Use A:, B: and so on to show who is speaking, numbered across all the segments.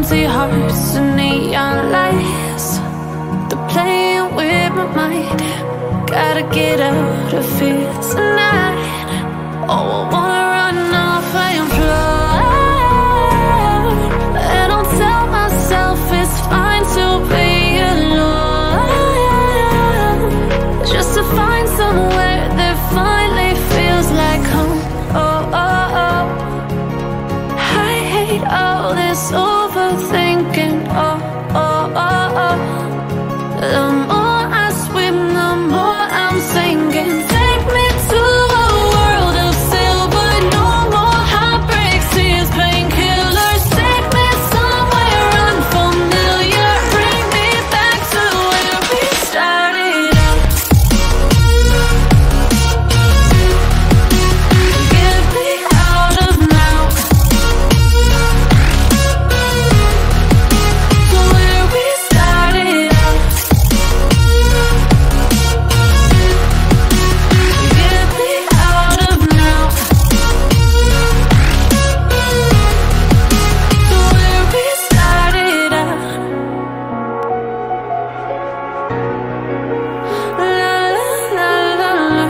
A: empty hearts and neon lights. They're playing with my mind. Gotta get out of here tonight. Oh, I wanna run off and fly. And I'll tell myself it's fine to be alone, just to find somewhere that finally feels like home. Oh, oh, oh. I hate all this overthinking. Oh, oh, oh, oh. The more I swim, the more I'm sinking. Take me to a world of silver. No more heartbreaks, tears, painkillers. Take me somewhere unfamiliar. Bring me back to where we started out. Get me out of now. To where we started out. Get me out of now. To where we started out. La la la la la.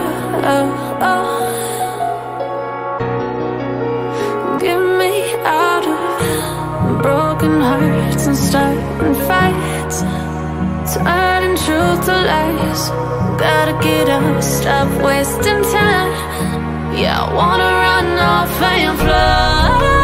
A: Oh, oh. Get me out of broken hearts and starting fights, turning truth to lies. Gotta get up, stop wasting time. Yeah, I wanna run off and fly.